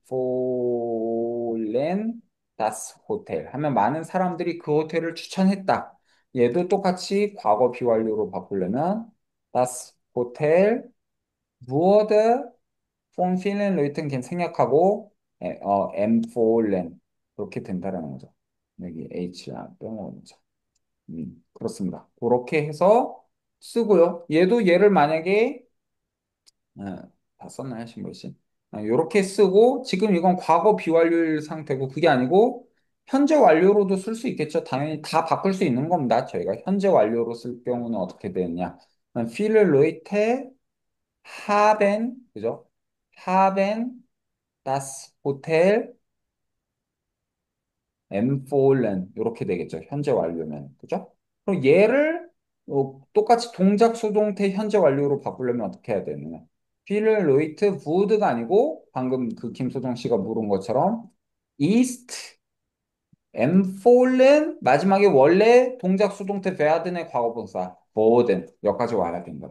das Hotel 하면 많은 사람들이 그 호텔을 추천했다. 얘도 똑같이 과거 비완료로 바꾸려면 das Hotel wurde von vielen Leuten 생략하고 empfohlen 그렇게 된다라는 거죠. 여기 H야 빼먹은 거죠. 그렇습니다. 그렇게 해서 쓰고요. 얘도 얘를 만약에 다 썼나요, 신보 씨? 이렇게 쓰고 지금 이건 과거 비완료일 상태고 그게 아니고 현재 완료로도 쓸 수 있겠죠. 당연히 다 바꿀 수 있는 겁니다. 저희가 현재 완료로 쓸 경우는 어떻게 되느냐? viele Leute haben 그죠? haben das Hotel empfohlen 이렇게 되겠죠. 현재 완료면 그죠? 그럼 얘를 똑같이 동작 수동태 현재 완료로 바꾸려면 어떻게 해야 되느냐? 필 로이트 would가 아니고 방금 그 김소정 씨가 물은 것처럼 ist empfohlen 마지막에 원래 동작 수동태 werden 과거분사 worden 여기까지 와야 된다.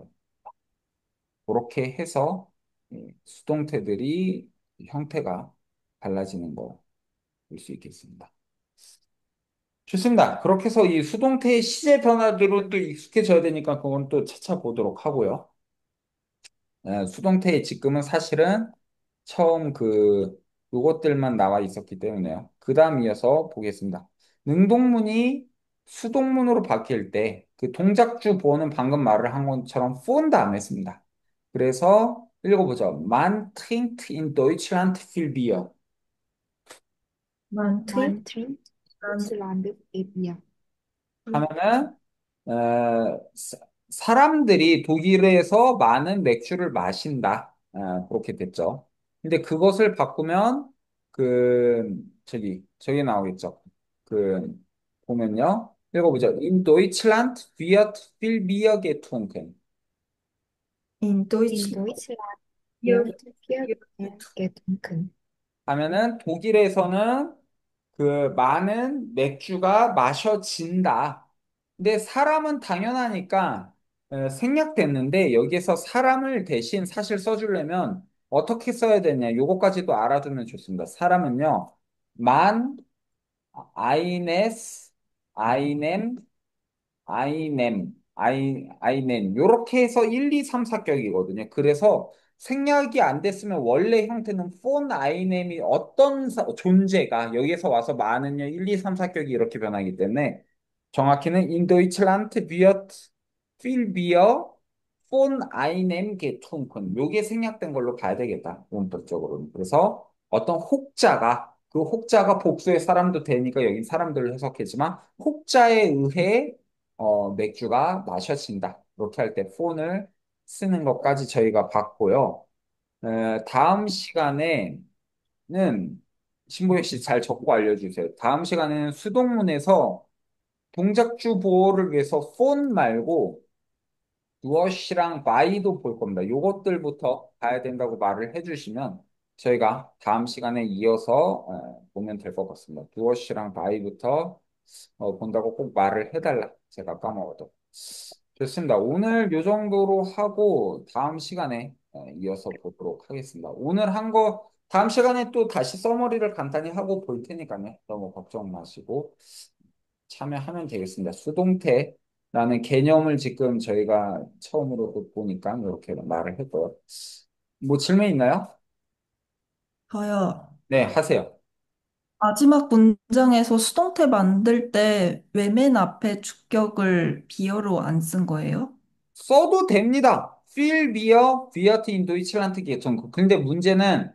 그렇게 해서 수동태들이 형태가 달라지는 거 볼 수 있겠습니다. 좋습니다. 그렇게 해서 이 수동태의 시제 변화들은 또 익숙해져야 되니까 그건 또 차차 보도록 하고요. 수동태의 지금은 사실은 처음 요것들만 나와 있었기 때문에요. 그 다음 이어서 보겠습니다. 능동문이 수동문으로 바뀔 때 그 동작주 보어는 방금 말을 한 것처럼 von 다음에 씁니다. 그래서 읽어보죠. Man trinkt in Deutschland viel Bier. Man Man trinkt trinkt an Deutschland Bier. 하면은 사람들이 독일에서 많은 맥주를 마신다. 그렇게 됐죠. 근데 그것을 바꾸면 저기 나오겠죠. 그 보면요. 읽어보죠. In Deutschland wird viel Bier getrunken. in In Deutschland Deutschland Bier wird Bier getrunken. 하면은 독일에서는 많은 맥주가 마셔진다. 근데 사람은 당연하니까 생략됐는데 여기에서 사람을 대신 사실 써주려면 어떻게 써야 되냐? 요거까지도 알아두면 좋습니다. 사람은요, 만, 아이네스, 아이넴, 아이넴 요렇게 해서 1, 2, 3, 4격이거든요. 그래서 생략이 안 됐으면 원래 형태는 폰 아이넴이 어떤 존재가 여기에서 와서 많은요 1, 2, 3, 4격이 이렇게 변하기 때문에 정확히는 in Deutschland wird viel Bier von einem getrunken 요게 생략된 걸로 봐야 되겠다. 문법적으로는. 그래서 어떤 혹자가 복수의 사람도 되니까 여긴 사람들을 해석했지만 혹자에 의해 맥주가 마셔진다. 이렇게 할 때 폰을 쓰는 것까지 저희가 봤고요. 다음 시간에는 신보혜 씨 잘 적고 알려주세요. 다음 시간에는 수동문에서 동작주 보호를 위해서 폰 말고 무엇이랑 바이도 볼 겁니다. 요것들부터 봐야 된다고 말을 해주시면 저희가 다음 시간에 이어서 보면 될 것 같습니다. 무엇이랑 바이부터 본다고 꼭 말을 해달라. 제가 까먹어도. 좋습니다. 오늘 요 정도로 하고 다음 시간에 이어서 보도록 하겠습니다. 오늘 한 거 다음 시간에 또 다시 서머리를 간단히 하고 볼 테니까요. 너무 걱정 마시고 참여하면 되겠습니다. 수동태라는 개념을 지금 저희가 처음으로 보니까 이렇게 말을 했고요. 뭐 질문 있나요? 저요. 네, 하세요. 마지막 문장에서 수동태 만들 때 왜 맨 앞에 주격을 비어로 안 쓴 거예요? 써도 됩니다. viel Bier wird in Deutschland getrunken. 근데 문제는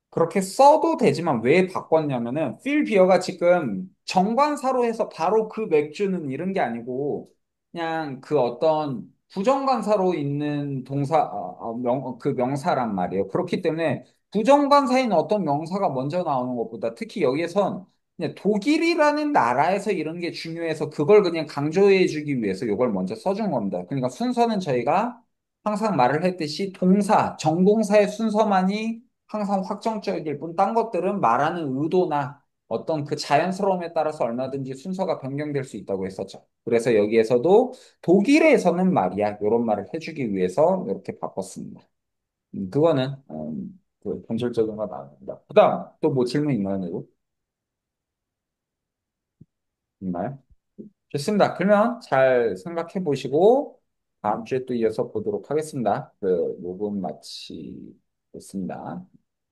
그렇게 써도 되지만 왜 바꿨냐면은 필비어가 지금 정관사로 해서 바로 그 맥주는 이런 게 아니고 그냥 그 어떤 부정관사로 있는 그 명사란 말이에요. 그렇기 때문에 부정관사인 어떤 명사가 먼저 나오는 것보다 특히 여기에선 그냥 독일이라는 나라에서 이런 게 중요해서 그걸 그냥 강조해 주기 위해서 이걸 먼저 써준 겁니다. 그러니까 순서는 저희가 항상 말을 했듯이 정동사의 순서만이 항상 확정적일 뿐, 딴 것들은 말하는 의도나 어떤 그 자연스러움에 따라서 얼마든지 순서가 변경될 수 있다고 했었죠. 그래서 여기에서도 독일에서는 말이야, 이런 말을 해주기 위해서 이렇게 바꿨습니다. 그거는 그 본질적인 거 나옵니다. 그다음 또 뭐 질문 있나요, 그리고 있나요? 좋습니다. 그러면 잘 생각해 보시고 다음 주에 또 이어서 보도록 하겠습니다. 그 녹음 마치겠습니다.